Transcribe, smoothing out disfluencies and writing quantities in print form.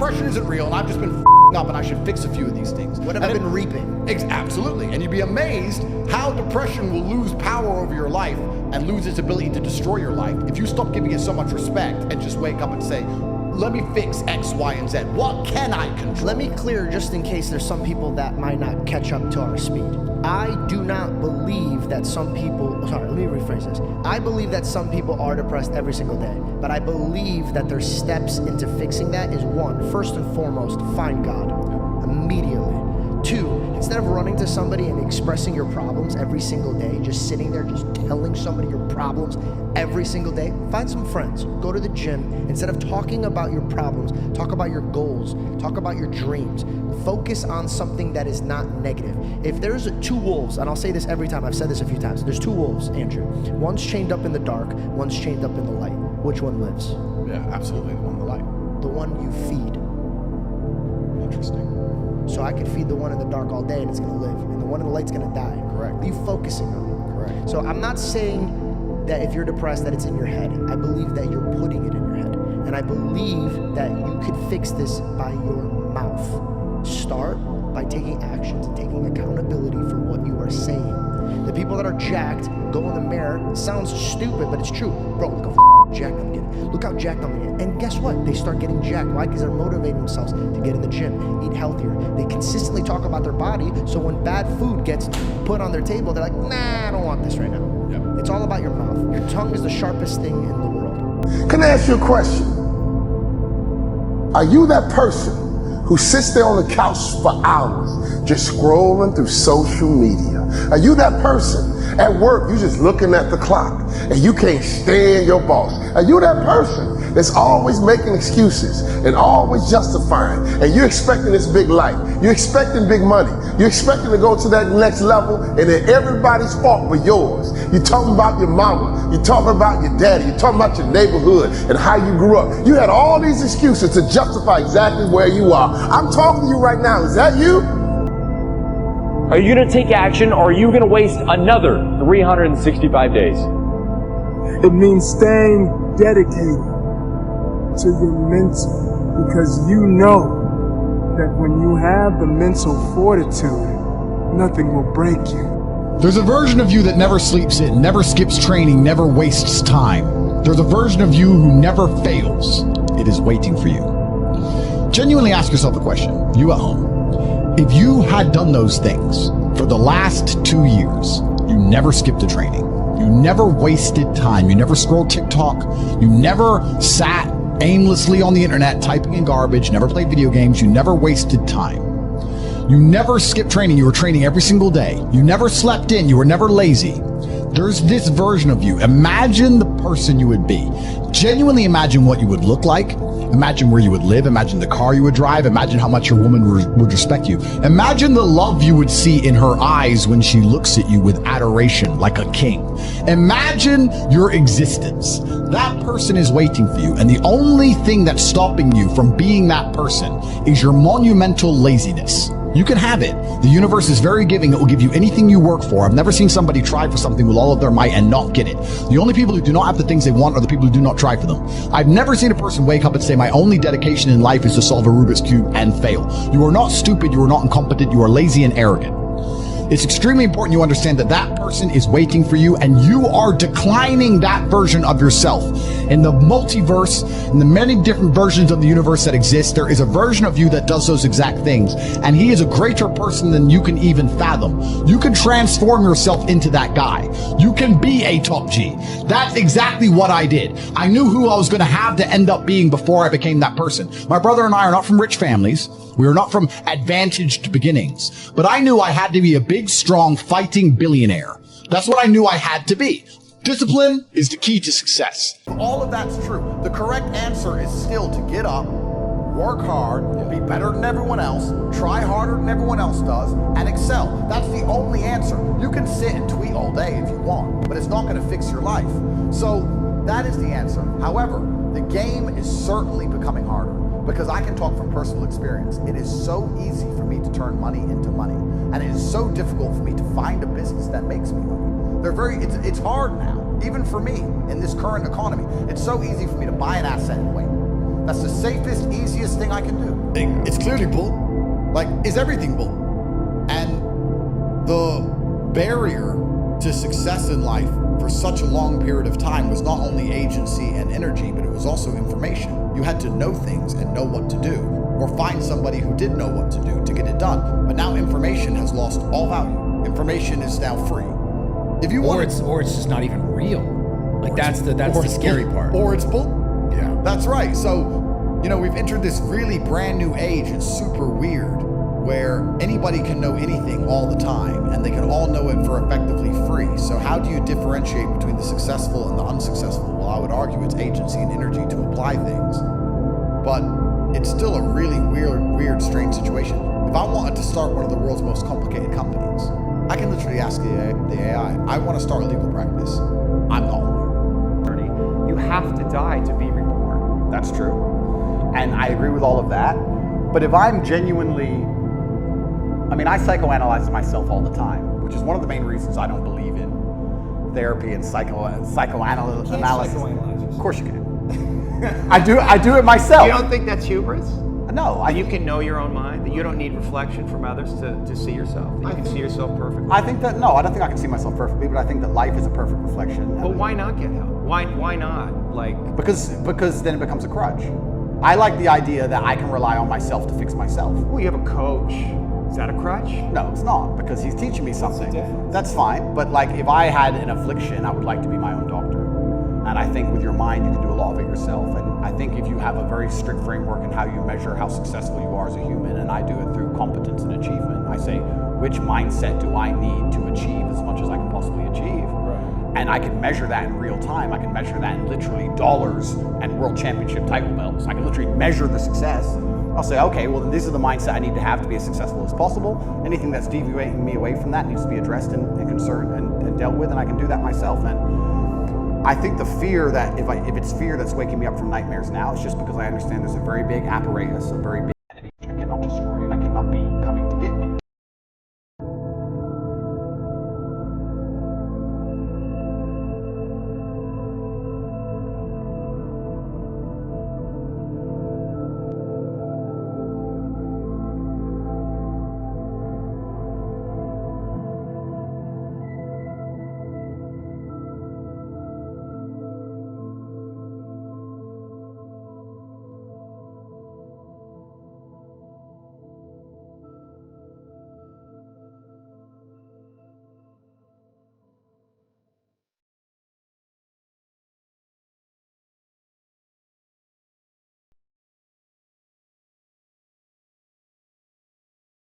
depression isn't real and I've just been f***ing up and I should fix a few of these things. What have I been reaping? Absolutely. And you'd be amazed how depression will lose power over your life and lose its ability to destroy your life if you stop giving it so much respect and just wake up and say, let me fix X, Y, and Z. What can I control? Let me clear, just in case there's some people that might not catch up to our speed. I do not believe that some people, sorry, let me rephrase this. I believe that some people are depressed every single day, but I believe that there's steps into fixing that is one, first and foremost, find God immediately. Two, instead of running to somebody and expressing your problems every single day, just sitting there, just telling somebody your problems every single day, find some friends, go to the gym. Instead of talking about your problems, talk about your goals, talk about your dreams. Focus on something that is not negative. If there's two wolves, and I'll say this every time, I've said this a few times, there's two wolves, Andrew. One's chained up in the dark, one's chained up in the light. Which one lives? Yeah, absolutely, the one in the light. The one you feed. Interesting. So I could feed the one in the dark all day and it's gonna live, and the one in the light's gonna die. Correct. What are you focusing on? Correct. So I'm not saying that if you're depressed that it's in your head. I believe that you're putting it in your head. And I believe that you could fix this by your mouth. Start by taking actions and taking accountability for what you are saying. The people that are jacked go in the mirror. It sounds stupid, but it's true. Bro, look how jacked I'm getting. Look how jacked I'm getting. And guess what? They start getting jacked. Why? Because they're motivating themselves to get in the gym, eat healthier. They consistently talk about their body, so when bad food gets put on their table, they're like, nah, I don't want this right now. Yep. It's all about your mouth. Your tongue is the sharpest thing in the world. Can I ask you a question? Are you that person who sits there on the couch for hours just scrolling through social media? Are you that person at work, you just looking at the clock and you can't stand your boss? Are you that person that's always making excuses and always justifying, and you're expecting this big life, you're expecting big money, you're expecting to go to that next level, and then everybody's fault but yours? You're talking about your mama, you're talking about your daddy, you're talking about your neighborhood and how you grew up. You had all these excuses to justify exactly where you are. I'm talking to you right now. Is that you? Are you going to take action, or are you going to waste another 365 days? It means staying dedicated to your mental, because you know that when you have the mental fortitude, nothing will break you. There's a version of you that never sleeps in, never skips training, never wastes time. There's a version of you who never fails. It is waiting for you. Genuinely ask yourself a question, you at home. If you had done those things for the last 2 years, you never skipped a training, you never wasted time, you never scrolled TikTok, you never sat aimlessly on the internet typing in garbage, never played video games, you never wasted time. You never skipped training, you were training every single day. You never slept in, you were never lazy. There's this version of you. Imagine the person you would be. Genuinely imagine what you would look like. Imagine where you would live. Imagine the car you would drive. Imagine how much your woman would respect you. Imagine the love you would see in her eyes when she looks at you with adoration like a king. Imagine your existence. That person is waiting for you. And the only thing that's stopping you from being that person is your monumental laziness. You can have it. The universe is very giving. It will give you anything you work for. I've never seen somebody try for something with all of their might and not get it. The only people who do not have the things they want are the people who do not try for them. I've never seen a person wake up and say, my only dedication in life is to solve a Rubik's Cube and fail. You are not stupid. You are not incompetent. You are lazy and arrogant. It's extremely important you understand that that person is waiting for you, and you are declining that version of yourself. In the multiverse, in the many different versions of the universe that exist, there is a version of you that does those exact things, and he is a greater person than you can even fathom. You can transform yourself into that guy. You can be a top G. That's exactly what I did. I knew who I was going to have to end up being before I became that person. My brother and I are not from rich families. We are not from advantaged beginnings, but I knew I had to be a big, strong, fighting billionaire. That's what I knew I had to be. Discipline is the key to success. All of that's true. The correct answer is still to get up, work hard, be better than everyone else, try harder than everyone else does, and excel. That's the only answer. You can sit and tweet all day if you want, but it's not going to fix your life. So that is the answer. However, the game is certainly becoming harder, because I can talk from personal experience. It is so easy for me to turn money into money, and it is so difficult for me to find a business that makes me money. It's hard now, even for me in this current economy. It's so easy for me to buy an asset and wait. That's the safest, easiest thing I can do. It's clearly bull. Like, is everything bull? And the barrier to success in life for such a long period of time was not only agency and energy, but it was also information. You had to know things and know what to do, or find somebody who did know what to do to get it done. But now information has lost all value. Information is now free. If you want, or it's just not even real. Like that's the scary part. Or it's bull. Yeah. That's right. So, you know, we've entered this really brand new age. It's super weird, where anybody can know anything all the time, and they can all know it for effectively free. So how do you differentiate between the successful and the unsuccessful? Well, I would argue it's agency and energy to apply things. But it's still a really weird, strange situation. If I wanted to start one of the world's most complicated companies, I can literally ask the AI, I want to start a legal practice. I'm not a lawyer. You have to die to be reborn. That's true. And I agree with all of that. But if I'm genuinely, I psychoanalyze myself all the time, which is one of the main reasons I don't believe in therapy and psychoanalysis. Of course you can. I do it myself. You don't think that's hubris? No. You can know your own mind, that you don't need reflection from others to see yourself, that you can see yourself perfectly. I think that, no, I don't think I can see myself perfectly, but I think that life is a perfect reflection. But why not get help? Why not? Like, because then it becomes a crutch. I like the idea that I can rely on myself to fix myself. well, you have a coach. Is that a crutch? No, it's not, because he's teaching me something. difference? That's fine, but like if I had an affliction, I would like to be my own doctor. And I think with your mind, you can do a lot of it yourself. And I think if you have a very strict framework in how you measure how successful you are as a human, and I do it through competence and achievement, I say, which mindset do I need to achieve as much as I can possibly achieve? Right. And I can measure that in real time. I can measure that in literally dollars and world championship title belts. I can literally measure the success. I'll say, okay, well then this is the mindset I need to have to be as successful as possible. Anything that's deviating me away from that needs to be addressed and concerned and dealt with, and I can do that myself. And I think the fear that, if it's fear that's waking me up from nightmares now, it's just because I understand there's a very big apparatus, a very